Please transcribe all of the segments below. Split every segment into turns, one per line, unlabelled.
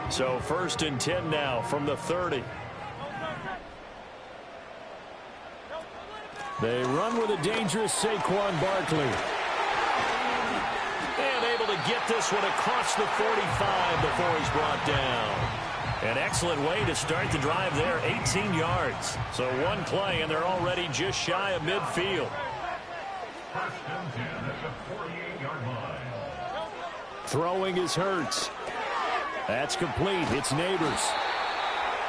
So 1st and 10 now from the 30.
They run with a dangerous Saquon Barkley.
And able to get this one across the 45 before he's brought down. An excellent way to start the drive there, 18 yards. So one play, and they're already just shy of midfield.
Throwing is Hurts. That's complete. It's Neighbors.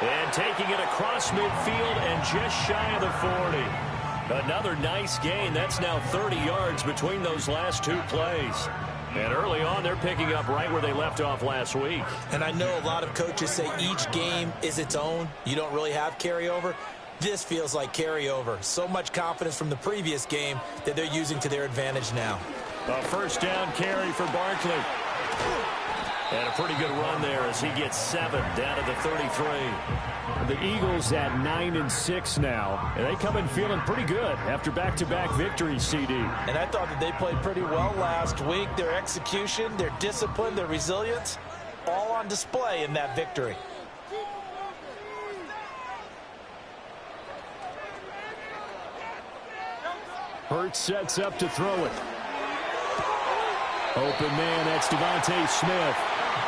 And taking it across midfield and just shy of the 40. Another nice gain. That's now 30 yards between those last two plays. And early on, they're picking up right where they left off last week.
And I know a lot of coaches say each game is its own. You don't really have carryover. This feels like carryover. So much confidence from the previous game that they're using to their advantage now.
A first down carry for Barkley. And a pretty good run there as he gets 7 down to the 33.
The Eagles at 9-6 now, and they come in feeling pretty good after back-to-back victories, CD.
And I thought that they played pretty well last week. Their execution, their discipline, their resilience, all on display in that victory.
Hurts sets up to throw it. Open man, that's Devontae Smith.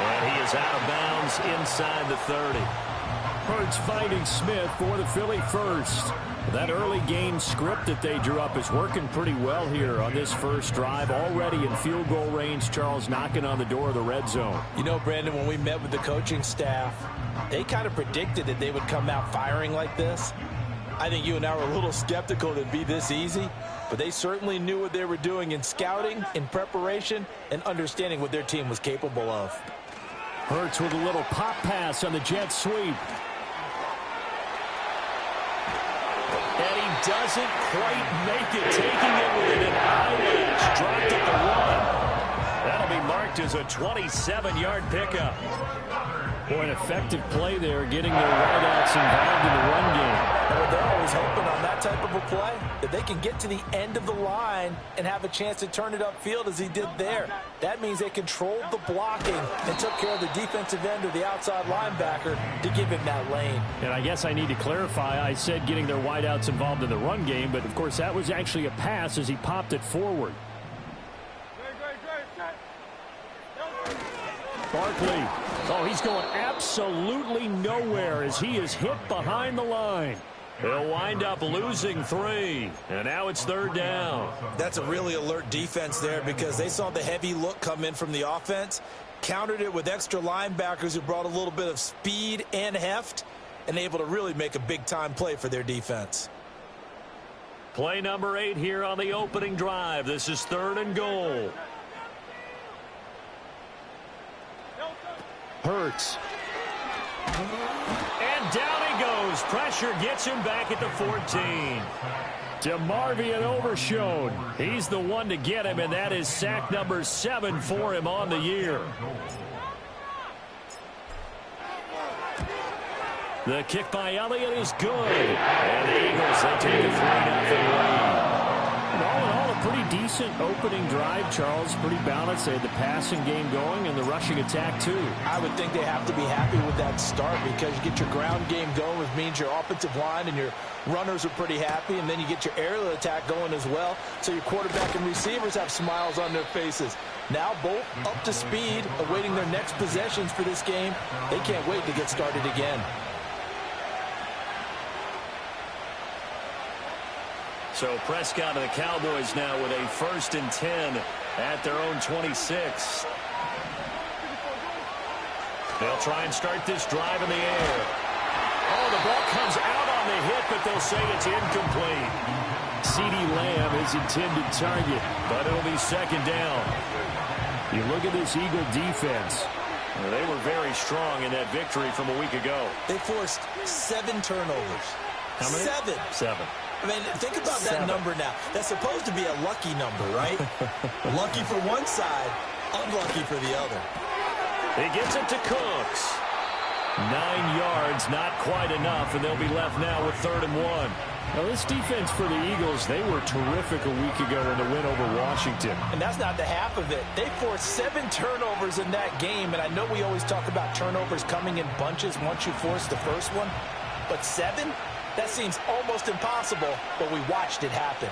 And he is out of bounds inside the 30.
Hurts finding Smith for the Philly first. That early game script that they drew up is working pretty well here on this first drive. Already in field goal range, Charles knocking on the door of the red zone.
You know, Brandon, when we met with the coaching staff, they kind of predicted that they would come out firing like this. I think you and I were a little skeptical that it'd be this easy, but they certainly knew what they were doing in scouting, in preparation, and understanding what their team was capable of.
Hurts with a little pop pass on the jet sweep.
And he doesn't quite make it, taking it within an eyelash. Dropped at the 1. That'll be marked as a 27-yard pickup.
Boy, an effective play there, getting their wideouts involved in the run game.
They're always hoping on that type of a play that they can get to the end of the line and have a chance to turn it upfield as he did there. That means they controlled the blocking and took care of the defensive end or the outside linebacker to give him that lane.
And I guess I need to clarify, I said getting their wideouts involved in the run game, but of course that was actually a pass as he popped it forward. Barkley. Oh, he's going absolutely nowhere as he is hit behind the line.
They'll wind up losing 3, and now it's 3rd down.
That's a really alert defense there because they saw the heavy look come in from the offense, countered it with extra linebackers who brought a little bit of speed and heft, and able to really make a big-time play for their defense.
Play number 8 here on the opening drive. This is 3rd and goal.
Hurts.
And down he goes. Pressure gets him back at the 14.
DeMarvion Overshown. He's the one to get him, and that is sack number 7 for him on the year.
The kick by Elliott is good. And the Eagles, they take a 3-0 lead.
And all in all, a pretty decent opening drive, Charles. Pretty balanced. They had the passing game going and the rushing attack, too.
I would think they have to be happy with that start because you get your ground game going, which means your offensive line and your runners are pretty happy, and then you get your aerial attack going as well. So your quarterback and receivers have smiles on their faces. Now both up to speed, awaiting their next possessions for this game. They can't wait to get started again.
So Prescott and the Cowboys now with a 1st and 10 at their own 26. They'll try and start this drive in the air. Oh, the ball comes out on the hit, but they'll say it's incomplete.
CeeDee Lamb is intended target,
but it'll be 2nd down.
You look at this Eagle defense.
They were very strong in that victory from a week ago.
They forced 7 turnovers.
How many?
7. I mean, think about that number now. That's supposed to be a lucky number, right? Lucky for one side, unlucky for the other.
He gets it to Cooks.
9 yards, not quite enough, and they'll be left now with 3rd and 1. Well, this defense for the Eagles, they were terrific a week ago in the win over Washington.
And that's not the half of it. They forced 7 turnovers in that game, and I know we always talk about turnovers coming in bunches once you force the first one, but 7? That seems almost impossible, but we watched it happen.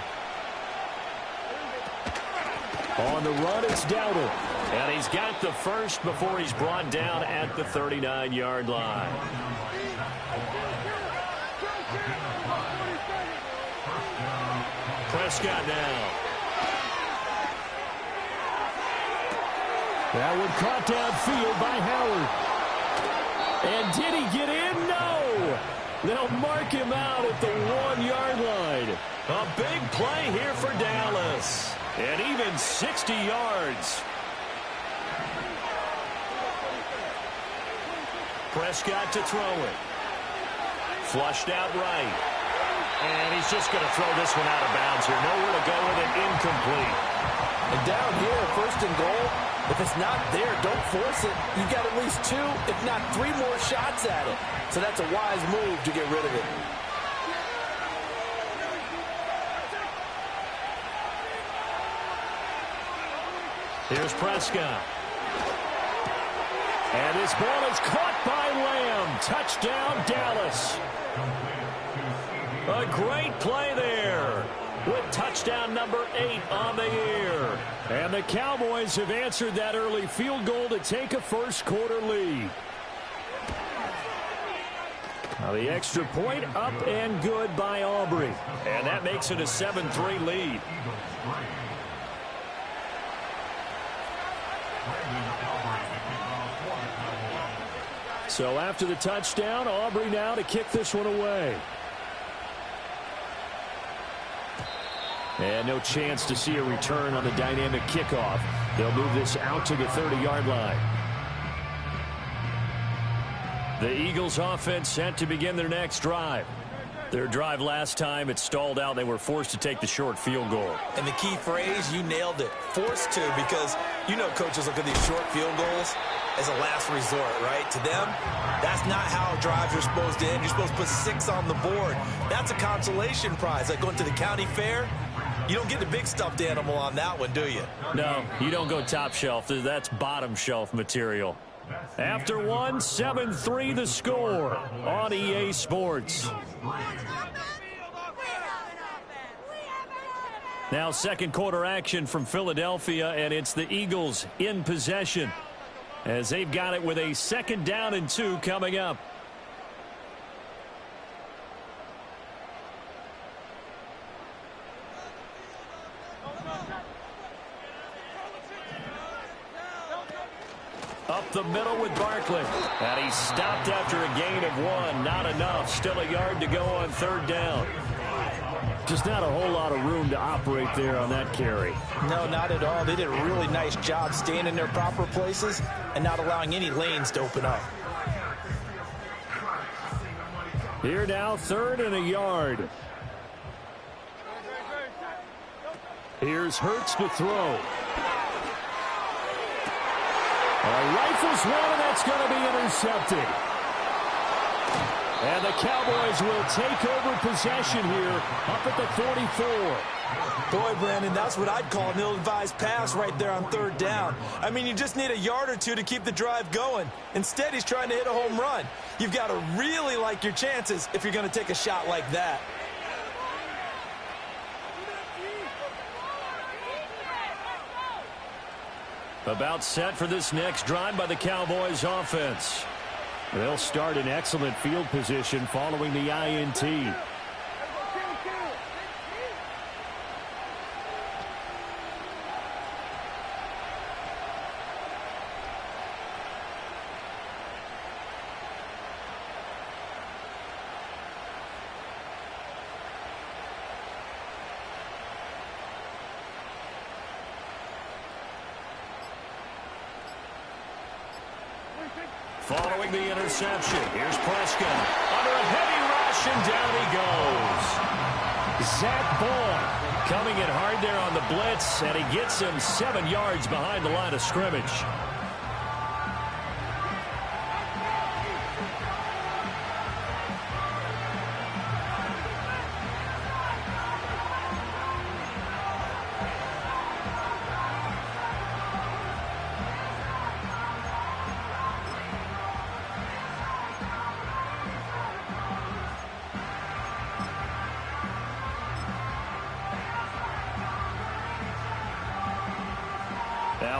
On the run, it's Dowdle.
And he's got the first before he's brought down at the 39-yard line. Prescott now.
That one caught downfield by Howard. And did he get in? No! They'll mark him out at the 1-yard line.
A big play here for Dallas. And even 60 yards. Prescott to throw it. Flushed out right. And he's just going to throw this one out of bounds here. Nowhere to go with it. Incomplete.
And down here, first and goal, if it's not there, don't force it. You've got at least 2, if not 3 more shots at it. So that's a wise move to get rid of it.
Here's Prescott.
And this ball is caught by Lamb. Touchdown, Dallas.
A great play there with touchdown number 8 on the year.
And the Cowboys have answered that early field goal to take a first-quarter lead. Now the extra point up and good by Aubrey.
And that makes it a 7-3 lead.
So after the touchdown, Aubrey now to kick this one away. And no chance to see a return on the dynamic kickoff. They'll move this out to the 30-yard line.
The Eagles offense set to begin their next drive. Their drive last time, it stalled out. They were forced to take the short field goal.
And the key phrase, you nailed it, forced to, because you know coaches look at these short field goals as a last resort, right? To them, that's not how drives are supposed to end. You're supposed to put 6 on the board. That's a consolation prize, like going to the county fair. You don't get the big stuffed animal on that one, do you?
No, you don't go top shelf. That's bottom shelf material. After one, 7-3 the score on EA Sports. Now second quarter action from Philadelphia, and it's the Eagles in possession as they've got it with a 2nd down and 2 coming up. Up the middle with Barkley. And he stopped after a gain of 1. Not enough. Still a yard to go on 3rd down.
Just not a whole lot of room to operate there on that carry.
No, not at all. They did a really nice job staying in their proper places and not allowing any lanes to open up.
Here now, 3rd and a yard. Here's Hurts to throw. Rifles one, and that's going to be intercepted. And the Cowboys will take over possession here up at the 44.
Boy, Brandon, that's what I'd call an ill-advised pass right there on 3rd down. I mean, you just need a yard or 2 to keep the drive going. Instead, he's trying to hit a home run. You've got to really like your chances if you're going to take a shot like that.
About set for this next drive by the Cowboys offense.
They'll start in excellent field position following the INT.
Following the interception, here's Prescott. Under a heavy rush, and down he goes.
Zach Ball
coming in hard there on the blitz, and he gets him 7 yards behind the line of scrimmage.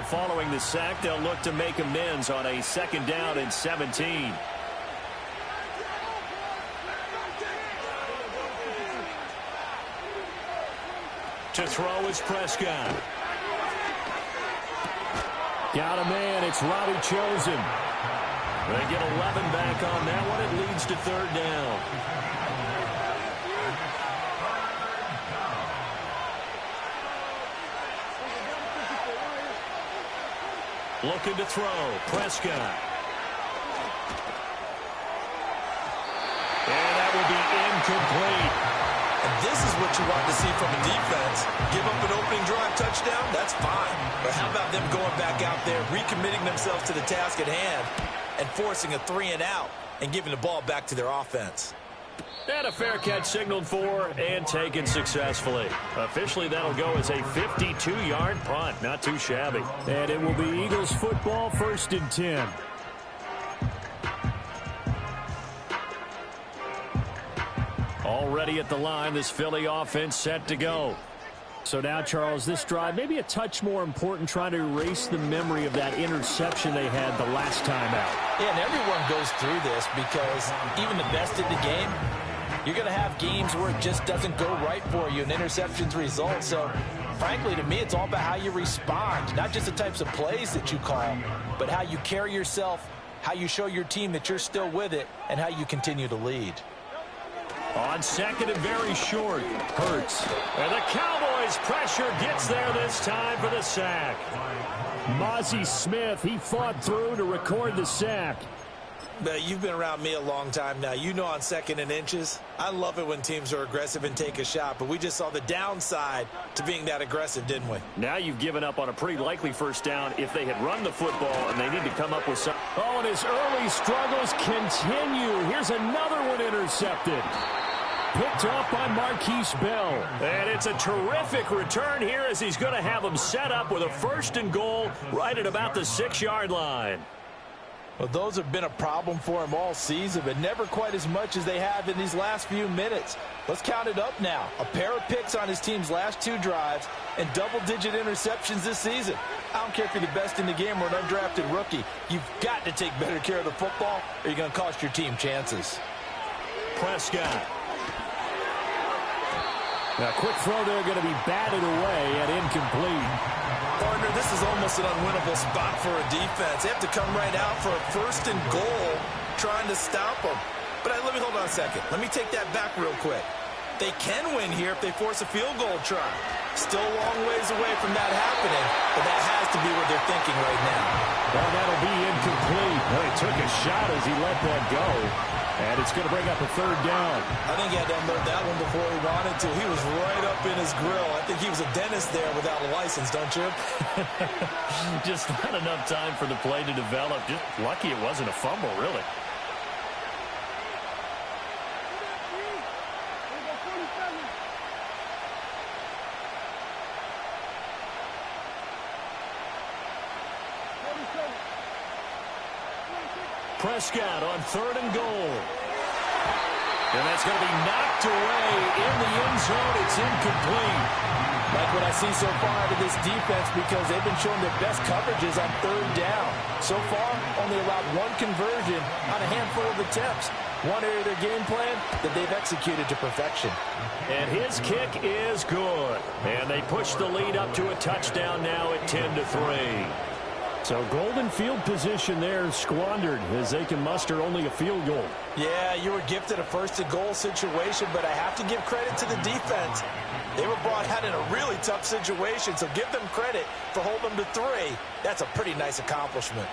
following the sack, they'll look to make amends on a 2nd down and 17. To throw is Prescott.
Got a man. It's Robbie Chosen.
They get 11 back on that one. It leads to 3rd down. Looking to throw. Prescott. And that will be incomplete.
And this is what you want to see from a defense. Give up an opening drive touchdown, that's fine. But how about them going back out there, recommitting themselves to the task at hand, and forcing a 3-and-out and giving the ball back to their offense.
And a fair catch signaled for and taken successfully. Officially, that'll go as a 52-yard punt. Not too shabby.
And it will be Eagles football, 1st and 10. Already at the line, this Philly offense set to go. So now, Charles, this drive maybe a touch more important, trying to erase the memory of that interception they had the last time out.
Yeah, and everyone goes through this because even the best in the game, you're going to have games where it just doesn't go right for you and interceptions result. So, frankly, to me, it's all about how you respond, not just the types of plays that you call, but how you carry yourself, how you show your team that you're still with it, and how you continue to lead.
On 2nd and very short, Hurts. And the Cowboys pressure gets there this time for the sack.
Mozzie Smith, he fought through to record the sack.
You've been around me a long time now. You know on 2nd and inches, I love it when teams are aggressive and take a shot, but we just saw the downside to being that aggressive, didn't we?
Now you've given up on a pretty likely 1st down if they had run the football and they need to come up with some.
Oh, and his early struggles continue. Here's another one intercepted. Picked off by Marquise Bell.
And it's a terrific return here as he's going to have them set up with a 1st and goal right at about the 6-yard line.
Well, those have been a problem for him all season, but never quite as much as they have in these last few minutes. Let's count it up now. A pair of picks on his team's last 2 drives and double-digit interceptions this season. I don't care if you're the best in the game or an undrafted rookie. You've got to take better care of the football or you're going to cost your team chances.
Prescott.
A quick throw there going to be batted away and incomplete.
Partner, this is almost an unwinnable spot for a defense. They have to come right out for a 1st and goal trying to stop them. But let me hold on a second. Let me take that back real quick. They can win here if they force a field goal try. Still a long ways away from that happening, but that has to be what they're thinking right now.
Well, that'll be incomplete. Well, he took a shot as he let that go. And it's going to bring up a 3rd down.
I think he had to unload that one before he wanted to. He was right up in his grill. I think he was a dentist there without a license, don't you?
Just not enough time for the play to develop. Just lucky it wasn't a fumble, really. Prescott on 3rd and goal. And that's going to be knocked away in the end zone. It's incomplete.
Like what I see so far out of this defense because they've been showing their best coverages on 3rd down. So far, only allowed 1 conversion on a handful of attempts. One area of their game plan that they've executed to perfection.
And his kick is good. And they push the lead up to a touchdown now at 10-3.
So golden field position there squandered as they can muster only a field goal.
Yeah, you were gifted a 1st and goal situation, but I have to give credit to the defense. They were brought out in a really tough situation, so give them credit for holding them to 3. That's a pretty nice accomplishment.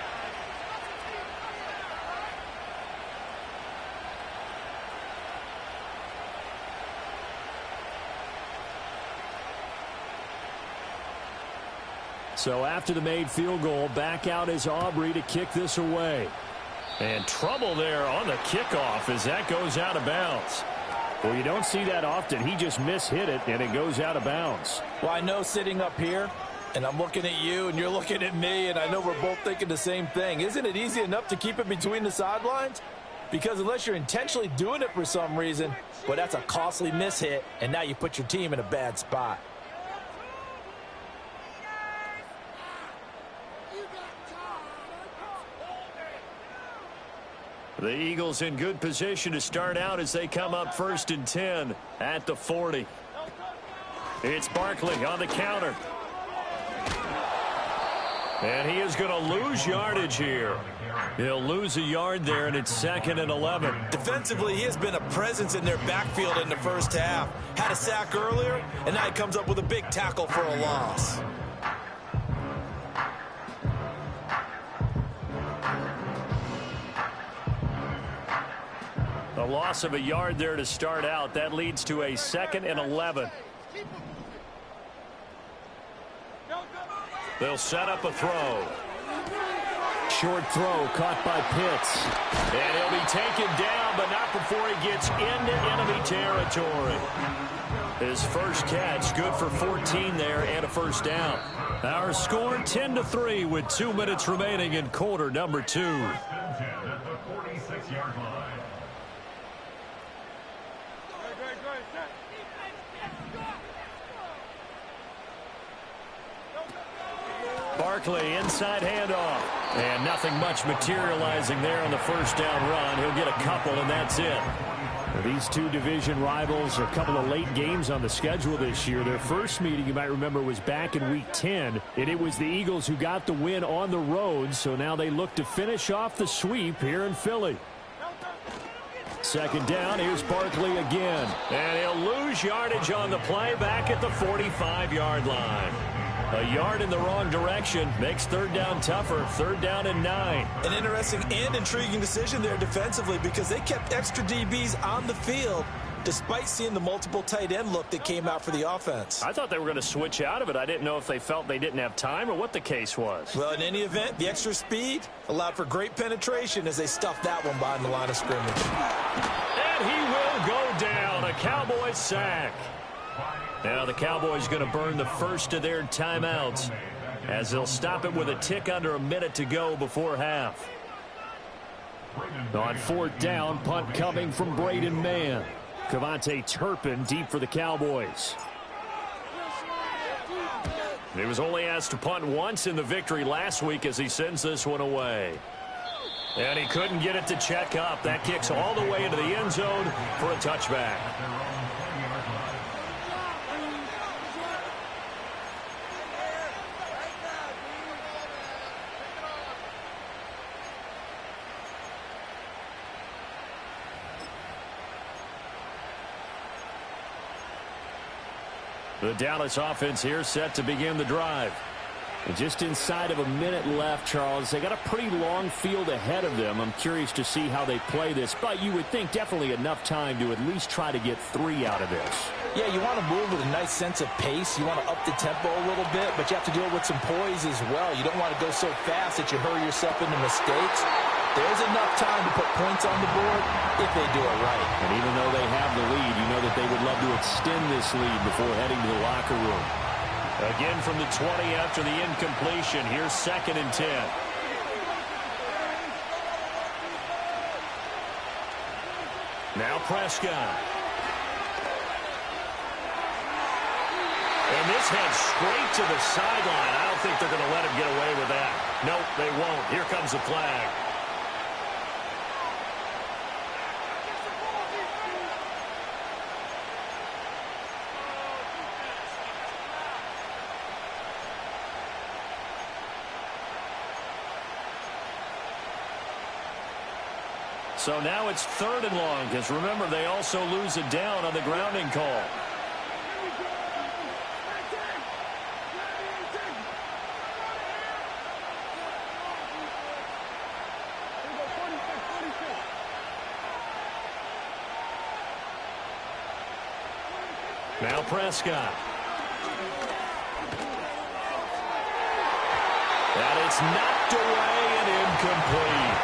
So after the made field goal, back out is Aubrey to kick this away.
And trouble there on the kickoff as that goes out of bounds.
Well, you don't see that often. He just mishit it, and it goes out of bounds.
Well, I know sitting up here, and I'm looking at you, and you're looking at me, and I know we're both thinking the same thing. Isn't it easy enough to keep it between the sidelines? Because unless you're intentionally doing it for some reason, well, that's a costly mishit, and now you put your team in a bad spot.
The Eagles in good position to start out as they come up 1st and 10 at the 40. It's Barkley on the counter. And he is going to lose yardage here. He'll lose a yard there, and it's 2nd and 11.
Defensively, he has been a presence in their backfield in the first half. Had a sack earlier, and now he comes up with a big tackle for a loss.
A loss of a yard there to start out. That leads to a 2nd and 11. They'll set up a throw.
Short throw caught by Pitts.
And he'll be taken down, but not before he gets into enemy territory. His first catch, good for 14 there and a first down. Our score 10-3 with 2 minutes remaining in quarter number 2. Barkley, inside handoff. And nothing much materializing there on the first down run. He'll get a couple, and that's it.
These two division rivals, a couple of late games on the schedule this year. Their first meeting, you might remember, was back in Week 10, and it was the Eagles who got the win on the road, so now they look to finish off the sweep here in Philly. 2nd down, here's Barkley again.
And he'll lose yardage on the play back at the 45-yard line. A yard in the wrong direction makes 3rd down tougher. 3rd down and 9.
An interesting and intriguing decision there defensively because they kept extra DBs on the field despite seeing the multiple tight end look that came out for the offense.
I thought they were going to switch out of it. I didn't know if they felt they didn't have time or what the case was.
Well, in any event, the extra speed allowed for great penetration as they stuffed that one behind the line of scrimmage.
And he will go down. A Cowboys sack. Now the Cowboys going to burn the first of their timeouts as they'll stop it with a tick under a minute to go before half.
On 4th down, punt coming from Braden Mann. Kevontae Turpin deep for the Cowboys.
He was only asked to punt once in the victory last week as he sends this one away. And he couldn't get it to check up. That kicks all the way into the end zone for a touchback. The Dallas offense here set to begin the drive.
And just inside of a minute left, Charles. They got a pretty long field ahead of them. I'm curious to see how they play this, but you would think definitely enough time to at least try to get 3 out of this.
Yeah, you want to move with a nice sense of pace. You want to up the tempo a little bit, but you have to deal with some poise as well. You don't want to go so fast that you hurry yourself into mistakes. There's enough time to put points on the board if they do it right.
And even though they have the lead, you know that they would love to extend this lead before heading to the locker room.
Again from the 20 after the incompletion. Here's 2nd and 10. Now Prescott. And this heads straight to the sideline. I don't think they're going to let him get away with that. Nope, they won't. Here comes the flag. So now it's 3rd and long, because remember, they also lose it down on the grounding call. Now Prescott. And it's knocked away and incomplete.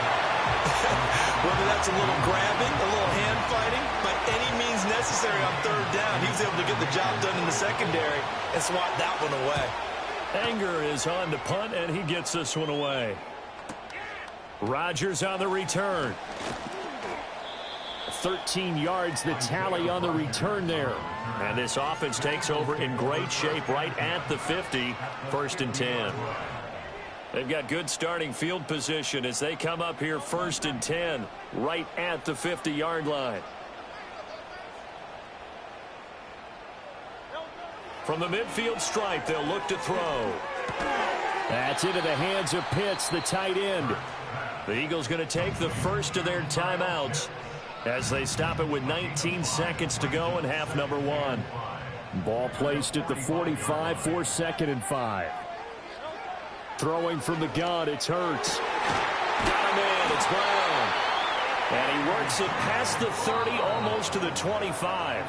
Whether that's a little grabbing, a little hand fighting, by any means necessary on 3rd down, he was able to get the job done in the secondary and swat that one away.
Anger is on to punt, and he gets this one away. Rodgers on the return.
13 yards, the tally on the return there.
And this offense takes over in great shape right at the 50. 1st and 10. They've got good starting field position as they come up here 1st and 10, right at the 50-yard line. From the midfield stripe, they'll look to throw.
That's into the hands of Pitts, the tight end.
The Eagles going to take the first of their timeouts as they stop it with 19 seconds to go in half number 1.
Ball placed at the 45 for 2nd and 5. Throwing from the gun, it's Hurts.
Got him in, it's Brown. And he works it past the 30, almost to the 25.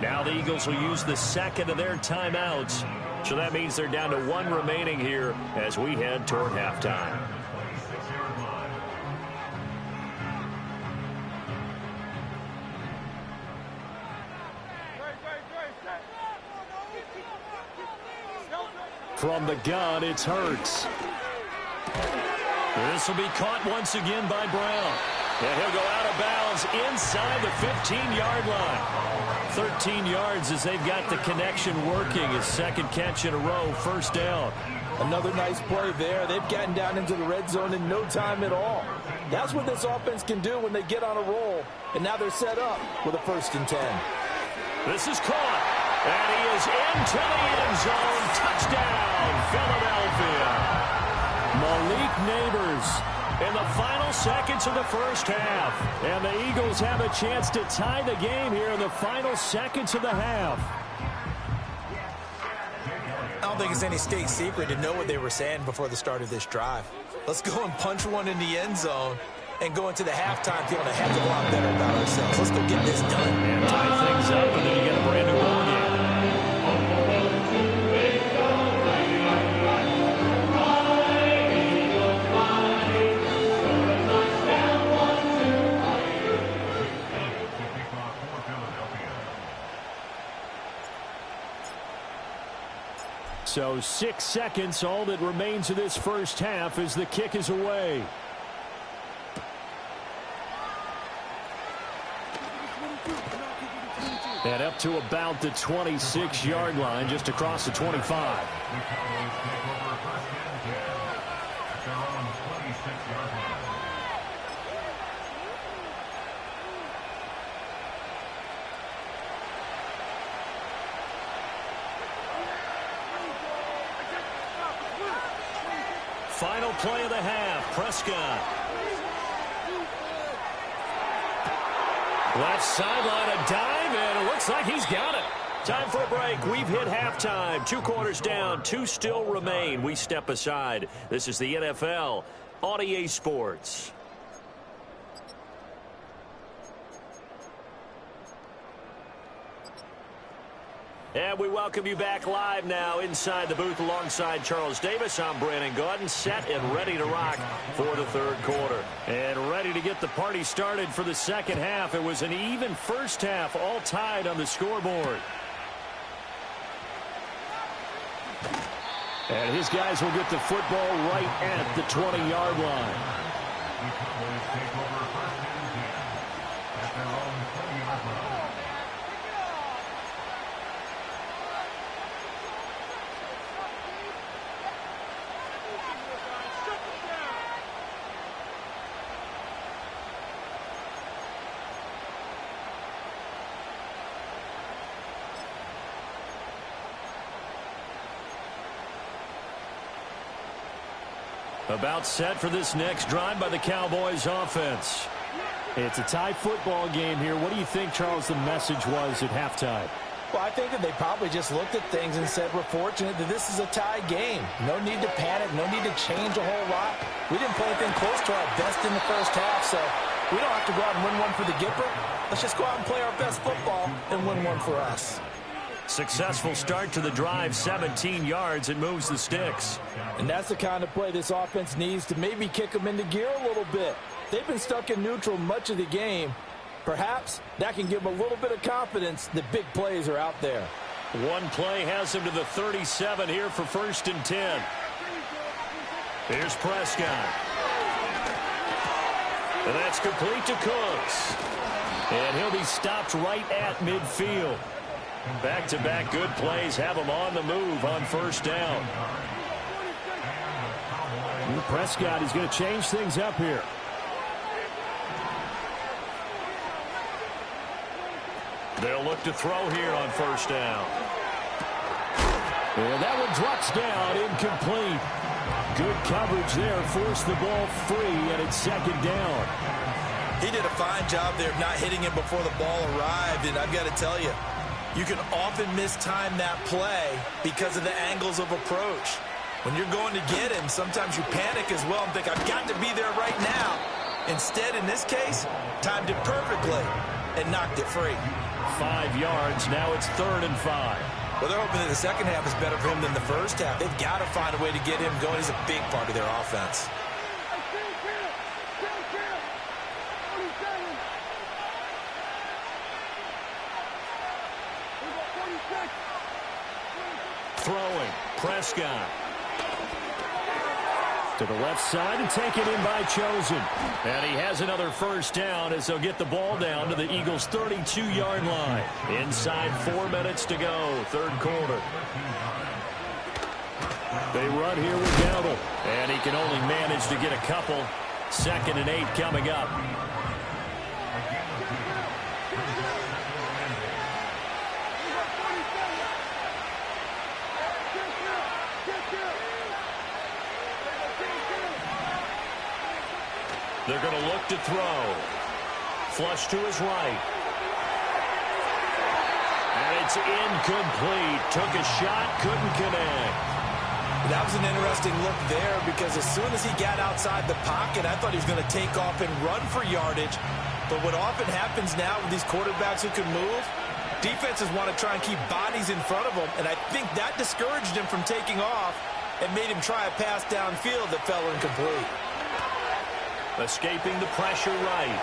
Now the Eagles will use the second of their timeouts. So that means they're down to 1 remaining here as we head toward halftime.
From the gun, it's Hurts.
This will be caught once again by Brown. And he'll go out of bounds inside the 15-yard line. 13 yards as they've got the connection working. His second catch in a row, first down.
Another nice play there. They've gotten down into the red zone in no time at all. That's what this offense can do when they get on a roll. And now they're set up with a 1st and 10.
This is caught. And he is into the end zone. Touchdown, Philadelphia.
Malik Nabers
in the final seconds of the first half.
And the Eagles have a chance to tie the game here in the final seconds of the half.
I don't think it's any state secret to know what they were saying before the start of this drive. Let's go and punch one in the end zone and go into the halftime feeling a heck of a lot better about ourselves. Let's go get this done.
And tie things up, and then you get a brand new ball game.
So 6 seconds, all that remains of this first half as the kick is away. And up to about the 26-yard line, just across the 25.
Final play of the half, Prescott. Left sideline, a dive, and it looks like he's got it. Time for a break. We've hit halftime. 2 quarters down, 2 still remain. We step aside. This is the NFL on EA Sports. And we welcome you back live now inside the booth alongside Charles Davis. I'm Brandon Gaudin, set and ready to rock for the third quarter. And ready to get the party started for the second half. It was an even first half, all tied on the scoreboard.
And his guys will get the football right at the 20-yard line.
About set for this next drive by the Cowboys offense.
It's a tie football game here. What do you think, Charles, the message was at halftime?
Well, I think that they probably just looked at things and said, we're fortunate that this is a tie game. No need to panic. No need to change a whole lot. We didn't play anything close to our best in the first half, so we don't have to go out and win one for the Gipper. Let's just go out and play our best football and win one for us.
Successful start to the drive, 17 yards, and moves the sticks.
And that's the kind of play this offense needs to maybe kick them into gear a little bit. They've been stuck in neutral much of the game. Perhaps that can give them a little bit of confidence that big plays are out there.
One play has him to the 37 here for 1st and 10. Here's Prescott. And that's complete to Cooks. And he'll be stopped right at midfield. Back-to-back good plays have him on the move on first down.
Prescott is going to change things up here.
They'll look to throw here on first down.
And that one drops down, incomplete. Good coverage there, forced the ball free, and it's second down.
He did a fine job there of not hitting him before the ball arrived, and I've got to tell you, you can often mistime that play because of the angles of approach. When you're going to get him, sometimes you panic as well and think, I've got to be there right now. Instead, in this case, timed it perfectly and knocked it free.
5 yards, now it's 3rd and 5.
Well, they're hoping that the second half is better for him than the first half. They've got to find a way to get him going. He's a big part of their offense.
Throwing, Prescott.
To the left side and taken in by Chosen.
And he has another first down as they'll get the ball down to the Eagles' 32-yard line. Inside 4 minutes to go, third quarter.
They run here with Dowdle.
And he can only manage to get a couple. 2nd and 8 coming up. They're going to look to throw. Flush to his right. And it's incomplete. Took a shot, couldn't connect.
That was an interesting look there because as soon as he got outside the pocket, I thought he was going to take off and run for yardage. But what often happens now with these quarterbacks who can move, defenses want to try and keep bodies in front of them, and I think that discouraged him from taking off and made him try a pass downfield that fell incomplete.
Escaping the pressure right.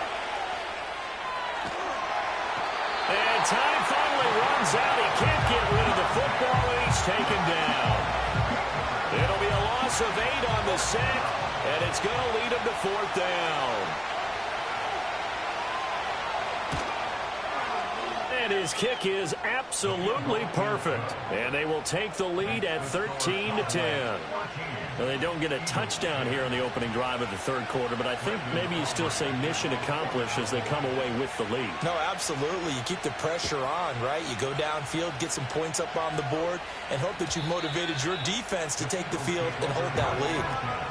And time finally runs out. He can't get rid of the football, and he's taken down. It'll be a loss of 8 on the sack, and it's going to lead him to 4th down. And his kick is absolutely perfect. And they will take the lead at 13-10. Well, they don't get a touchdown here on the opening drive of the third quarter, but I think maybe you still say mission accomplished as they come away with the lead.
No, absolutely. You keep the pressure on, right? You go downfield, get some points up on the board, and hope that you've motivated your defense to take the field and hold that lead.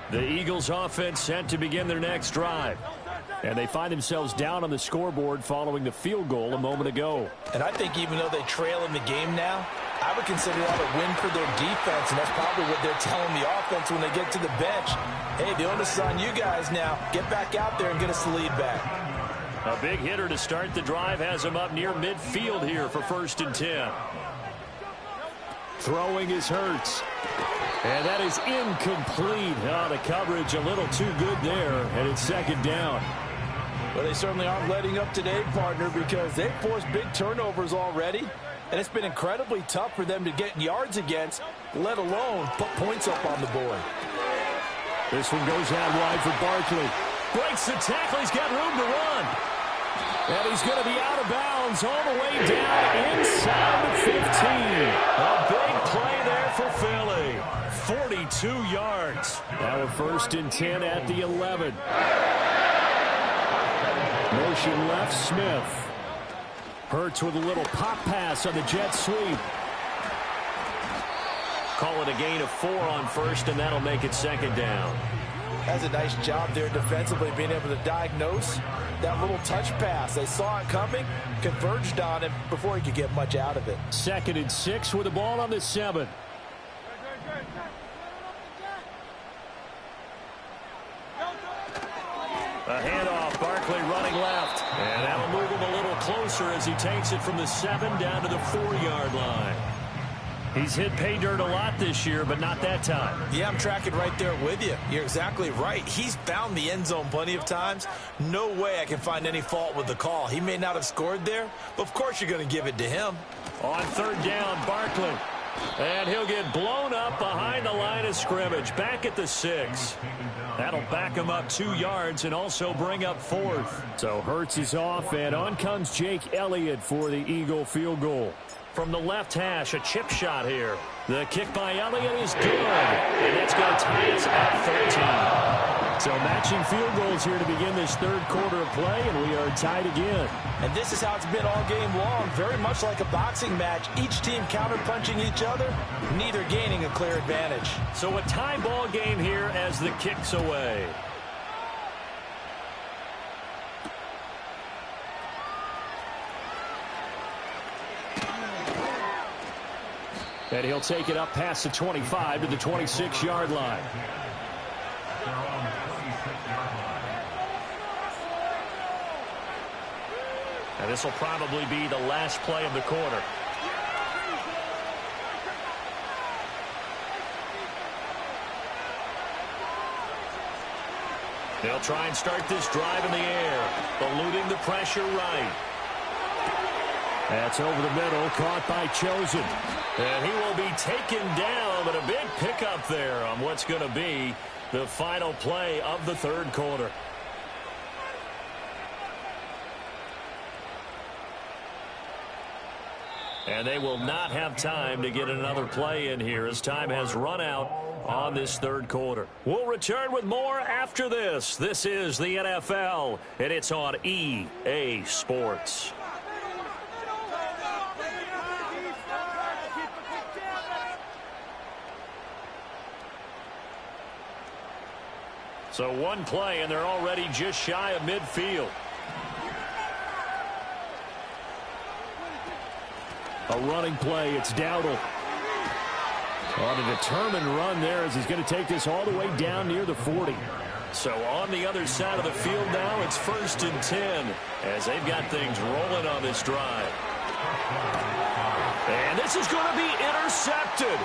The Eagles offense set to begin their next drive. And they find themselves down on the scoreboard following the field goal a moment ago.
And I think even though they trail in the game now, I would consider that a win for their defense, and that's probably what they're telling the offense when they get to the bench. Hey, the onus is on you guys now. Get back out there and get us the lead back.
A big hitter to start the drive has him up near midfield here for 1st and 10.
Throwing is Hurts. And that is incomplete. Oh, the coverage a little too good there, and it's 2nd down.
Well, they certainly aren't letting up today, partner, because they've forced big turnovers already, and it's been incredibly tough for them to get yards against, let alone put points up on the board.
This one goes out wide for Barkley.
Breaks the tackle. He's got room to run.
And he's going to be out of bounds all the way down inside the 15.
A big play there for Philly. 42 yards.
Now a 1st and 10 at the 11. Motion left, Smith. Hurts with a little pop pass on the jet sweep.
Call it a gain of 4 on 1st, and that'll make it 2nd down.
Has a nice job there defensively, being able to diagnose that little touch pass. They saw it coming, converged on him before he could get much out of it.
2nd and 6 with the ball on the 7.
A handoff, Barkley running left. And that'll move him a little closer as he takes it from the 7 down to the 4-yard line. He's hit pay dirt a lot this year, but not that time.
Yeah, I'm tracking right there with you. You're exactly right. He's found the end zone plenty of times. No way I can find any fault with the call. He may not have scored there, but of course you're going to give it to him.
On 3rd down, Barkley. And he'll get blown up behind the line of scrimmage, back at the 6. That'll back him up 2 yards and also bring up 4th.
So Hurts is off, and on comes Jake Elliott for the Eagle field goal.
From the left hash, a chip shot here. The kick by Elliott is good, and that's going to tie us at 13.
So matching field goals here to begin this third quarter of play, and we are tied again.
And this is how it's been all game long, very much like a boxing match. Each team counter-punching each other, neither gaining a clear advantage.
So a tie ball game here as the kick's away.
And he'll take it up past the 25 to the 26-yard line.
And this will probably be the last play of the quarter. They'll try and start this drive in the air, eluding the pressure right.
That's over the middle, caught by Chosen.
And he will be taken down, but a big pickup there on what's going to be the final play of the third quarter. And they will not have time to get another play in here as time has run out on this third quarter. We'll return with more after this. This is the NFL, and it's on EA Sports. So one play, and they're already just shy of midfield.
A running play, it's Dowdle. On a determined run there as he's going to take this all the way down near the 40.
So on the other side of the field now, it's 1st and 10 as they've got things rolling on this drive. And this is going to be intercepted.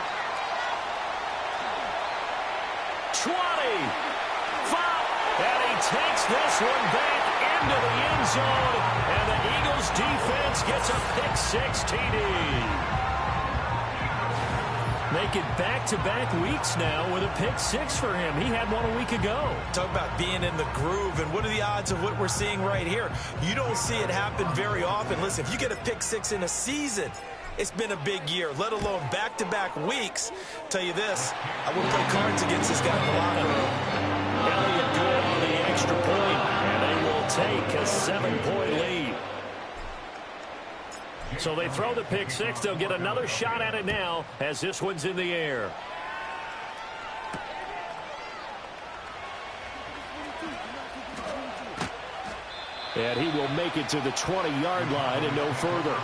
20. 5. And he takes this one back into the end zone. And the Eagles defense gets a pick-6 TD. Make it back-to-back weeks now with a pick-6 for him. He had one a week ago.
Talk about being in the groove, and what are the odds of what we're seeing right here? You don't see it happen very often. Listen, if you get a pick-6 in a season, it's been a big year, let alone back-to-back weeks. Tell you this, I wouldn't play cards against this guy in the locker room.
Elliott good on the extra point, and they will take a 7-point lead. So they throw the pick-6. They'll get another shot at it now as this one's in the air.
And he will make it to the 20-yard line and no further.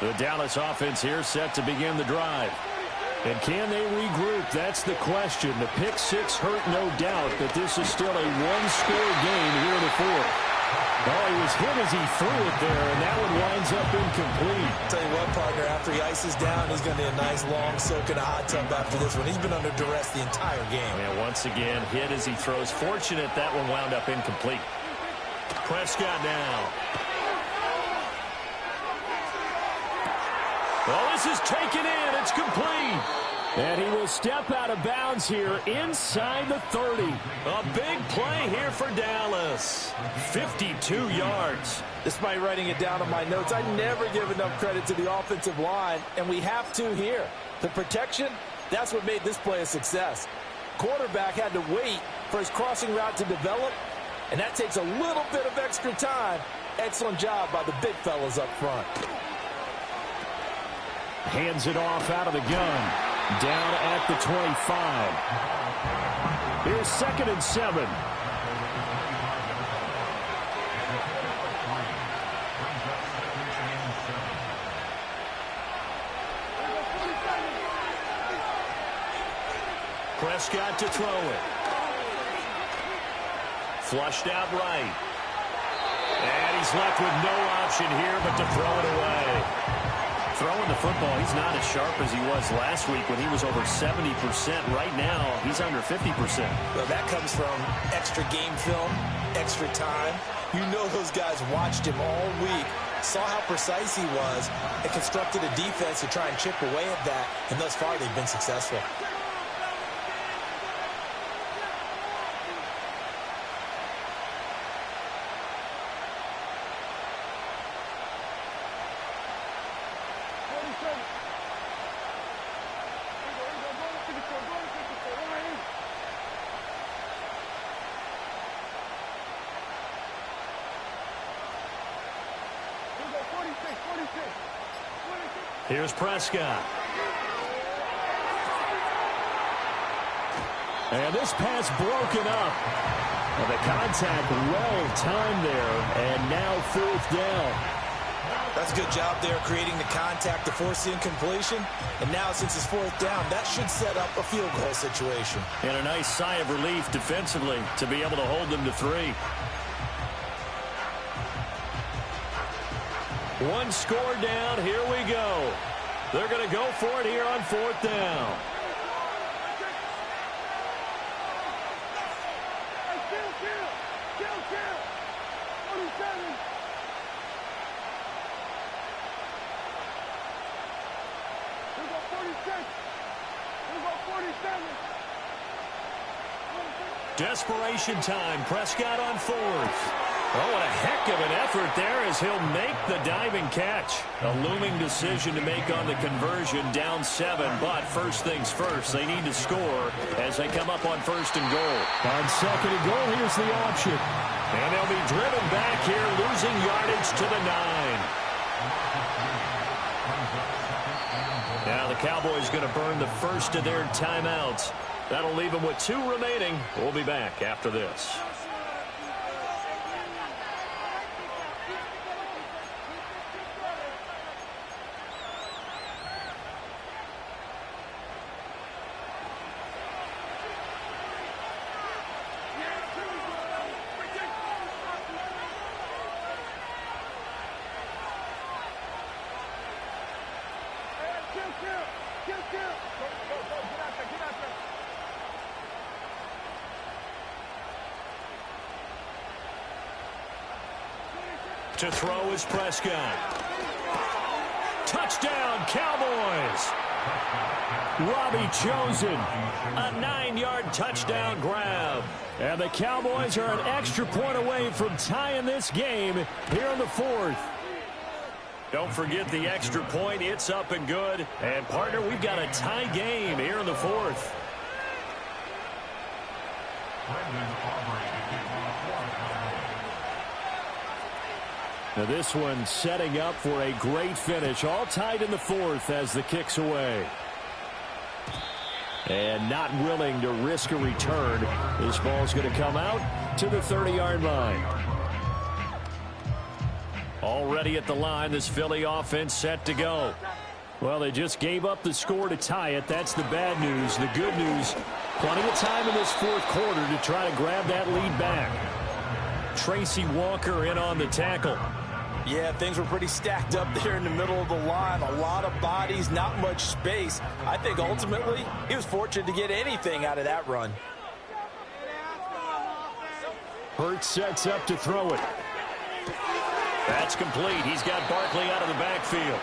The Dallas offense here set to begin the drive. And can they regroup? That's the question. The pick-6 hurt, no doubt, but this is still a one-score game here in the fourth. Oh, he was hit as he threw it there, and that one winds up incomplete.
Tell you what, partner, after he ices down, he's going to need a nice long soak in a hot tub after this one. He's been under duress the entire game.
And once again, hit as he throws. Fortunate that one wound up incomplete. Prescott now. Well, this is taken in. It's complete.
And he will step out of bounds here inside the 30.
A big play here for Dallas. 52 yards.
Despite writing it down on my notes, I never give enough credit to the offensive line, and we have to here. The protection, that's what made this play a success. Quarterback had to wait for his crossing route to develop, and that takes a little bit of extra time. Excellent job by the big fellas up front.
Hands it off out of the gun. Down at the 25. Here's 2nd and 7.
Prescott to throw it. Flushed out right. And he's left with no option here but to throw it away.
Throwing the football, he's not as sharp as he was last week when he was over 70%. Right now, he's under 50%.
Well, that comes from extra game film, extra time. You know those guys watched him all week, saw how precise he was, and constructed a defense to try and chip away at that, and thus far they've been successful.
Here's Prescott. And this pass broken up. Well, the contact well timed there, and now 4th down.
That's a good job there creating the contact to force the incompletion. And now since it's 4th down, that should set up a field goal situation.
And a nice sigh of relief defensively to be able to hold them to 3. One score down. Here we go. They're going to go for it here on 4th down. Desperation time. Prescott on 4th. Oh, what a heck of an effort there as he'll make the diving catch. A looming decision to make on the conversion, down 7. But first things first, they need to score as they come up on 1st and goal. On 2nd and goal, here's the option. And they'll be driven back here, losing yardage to the 9. Now the Cowboys going to burn the first of their timeouts. That'll leave them with 2 remaining. We'll be back after this. To throw is Prescott. Touchdown, Cowboys. Robbie Chosen. A 9-yard touchdown grab. And the Cowboys are an extra point away from tying this game here in the 4th. Don't forget the extra point. It's up and good. And, partner, we've got a tie game here in the 4th. Now this one setting up for a great finish. All tied in the 4th as the kick's away. And not willing to risk a return. This ball's going to come out to the 30-yard line. Already at the line, this Philly offense set to go. Well, they just gave up the score to tie it. That's the bad news. The good news, plenty of time in this 4th quarter to try to grab that lead back. Tracy Walker in on the tackle.
Yeah, things were pretty stacked up there in the middle of the line. A lot of bodies, not much space. I think ultimately he was fortunate to get anything out of that run.
Hurts sets up to throw it. That's complete. He's got Barkley out of the backfield.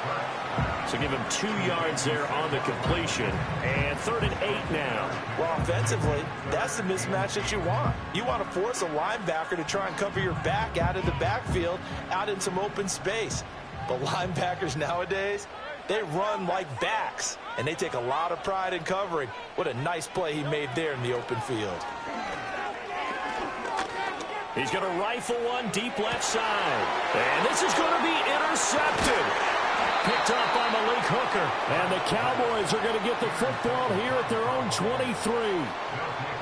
So give him 2 yards there on the completion. And 3rd and 8 now.
Well, offensively, that's the mismatch that you want. You want to force a linebacker to try and cover your back out of the backfield, out in some open space. But linebackers nowadays, they run like backs, and they take a lot of pride in covering. What a nice play he made there in the open field.
He's going to rifle one deep left side. And this is going to be intercepted. Picked up by Malik Hooker. And the Cowboys are going to get the football here at their own 23.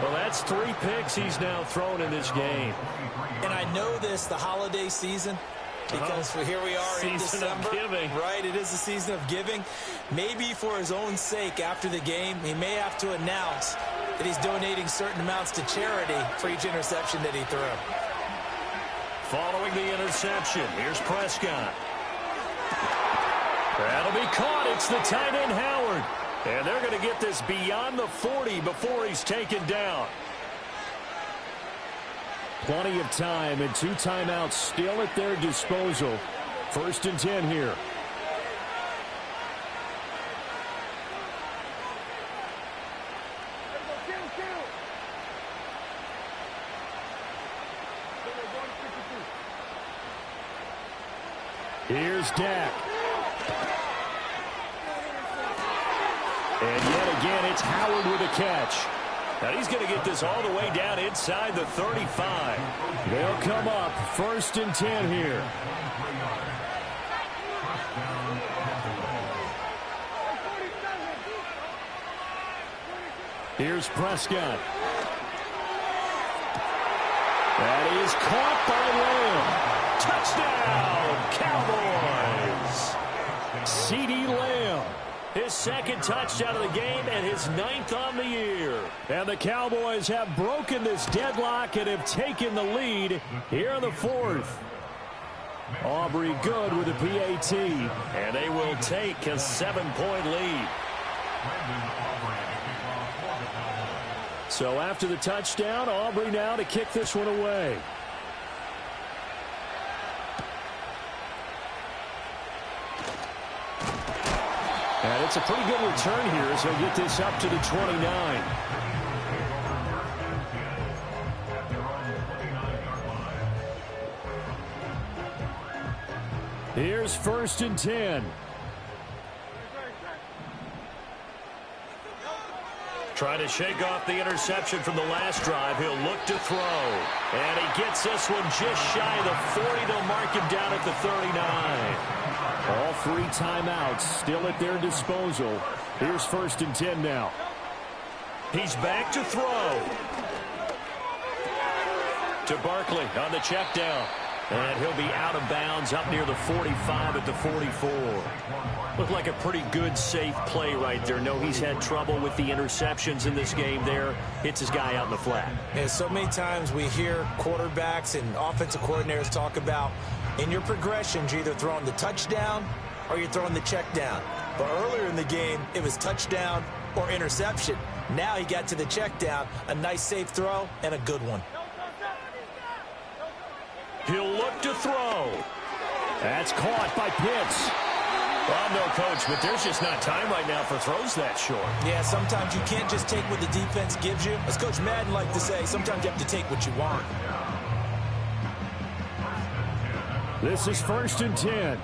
Well, that's 3 picks he's now thrown in this game.
And I know this, the holiday season, because here we are in December.
Season of giving.
Right, it is the season of giving. Maybe for his own sake after the game, he may have to announce that he's donating certain amounts to charity for each interception that he threw.
Following the interception, here's Prescott.
That'll be caught. It's the tight end, Howard. And they're going to get this beyond the 40 before he's taken down.
Plenty of time and 2 timeouts still at their disposal. 1st and 10 here. Here's Dak. And yet again, it's Howard with a catch.
Now he's going to get this all the way down inside the 35.
They'll come up 1st and 10 here. Here's Prescott. That is caught by Lamb. Touchdown, Cowboys. CeeDee Lamb. His 2nd touchdown of the game and his 9th on the year. And the Cowboys have broken this deadlock and have taken the lead here in the 4th. Aubrey good with a PAT.
And they will take a 7-point lead.
So after the touchdown, Aubrey now to kick this one away. And it's a pretty good return here as he'll get this up to the 29. Here's 1st and 10.
Trying to shake off the interception from the last drive. He'll look to throw. And he gets this one just shy of the 40. They'll mark him down at the 39.
All 3 timeouts still at their disposal. Here's 1st and 10 now.
He's back to throw. To Barkley on the check down. And he'll be out of bounds up near the 45 at the 44. Looked like a pretty good, safe play right there. No, he's had trouble with the interceptions in this game there. Hits his guy out in the flat.
Yeah, so many times we hear quarterbacks and offensive coordinators talk about in your progressions, you're either throwing the touchdown or you're throwing the check down. But earlier in the game, it was touchdown or interception. Now he got to the check down, a nice safe throw, and a good one.
He'll look to throw.
That's caught by Pitts.
Well, no, Coach, but there's just not time right now for throws that short.
Yeah, sometimes you can't just take what the defense gives you. As Coach Madden liked to say, sometimes you have to take what you want.
This is 1st and 10.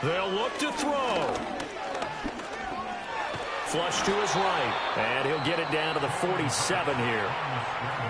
They'll look to throw. Flush to his right, and he'll get it down to the 47 here.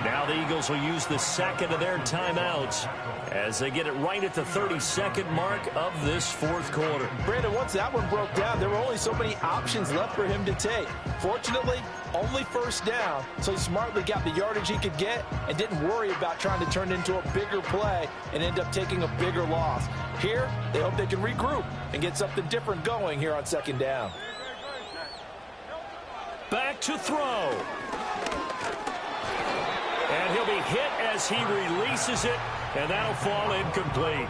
Now the Eagles will use the 2nd of their timeouts as they get it right at the 32nd mark of this 4th quarter.
Brandon, once that one broke down, there were only so many options left for him to take. Fortunately, only 1st down, so he smartly got the yardage he could get and didn't worry about trying to turn it into a bigger play and end up taking a bigger loss. Here, they hope they can regroup and get something different going here on 2nd down.
Back to throw. And he'll be hit as he releases it, and that'll fall incomplete.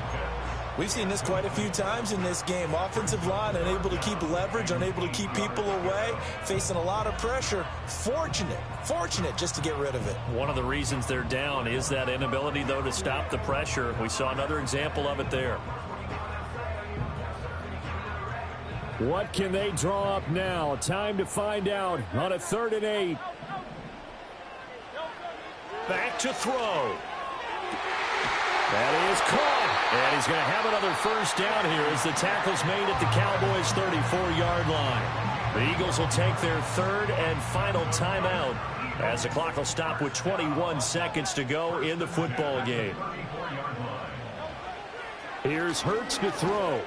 We've seen this quite a few times in this game. Offensive line unable to keep leverage, unable to keep people away, facing a lot of pressure. Fortunate just to get rid of it.
One of the reasons they're down is that inability, though, to stop the pressure. We saw another example of it there.
What can they draw up now? Time to find out on a 3rd and 8.
Back to throw.
That is caught.
And he's going to have another 1st down here as the tackle's made at the Cowboys' 34-yard line. The Eagles will take their 3rd and final timeout as the clock will stop with 21 seconds to go in the football game.
Here's Hurts to throw.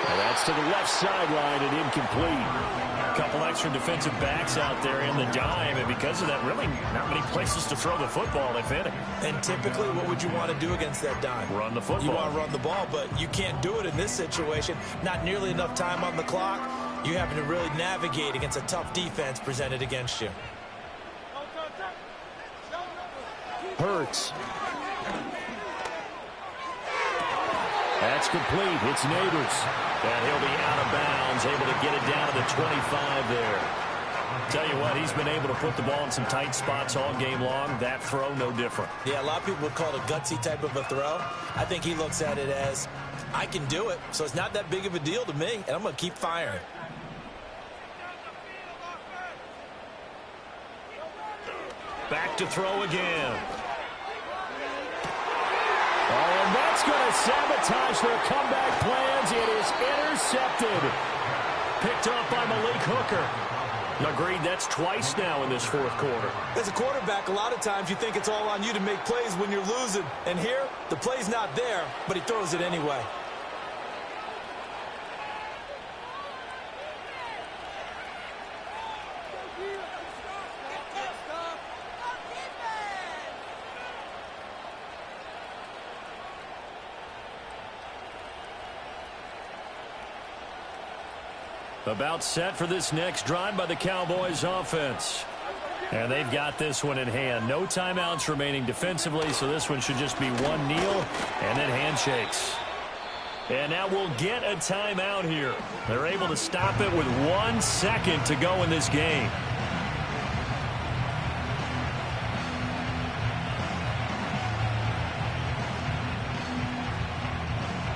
And that's to the left sideline and incomplete.
A couple extra defensive backs out there in the dime, and because of that, really not many places to throw the football, if any.
And typically, what would you want to do against that dime?
Run the football.
You want to run the ball, but you can't do it in this situation. Not nearly enough time on the clock. You having to really navigate against a tough defense presented against you.
Hurts. That's complete. It's Neighbors. And he'll be out of bounds, able to get it down to the 25 there. Tell you what, he's been able to put the ball in some tight spots all game long. That throw, no different.
Yeah, a lot of people would call it a gutsy type of a throw. I think he looks at it as, I can do it, so it's not that big of a deal to me, and I'm going to keep firing.
Back to throw again.
Oh, and that's going to sabotage their comeback plans. It is intercepted.
Picked up by Malik Hooker. Agreed, that's twice now in this fourth quarter.
As a quarterback, a lot of times you think it's all on you to make plays when you're losing. And here, the play's not there, but he throws it anyway.
About set for this next drive by the Cowboys offense. And they've got this one in hand. No timeouts remaining defensively, so this one should just be one kneel and then handshakes. And now we'll get a timeout here. They're able to stop it with 1 second to go in this game.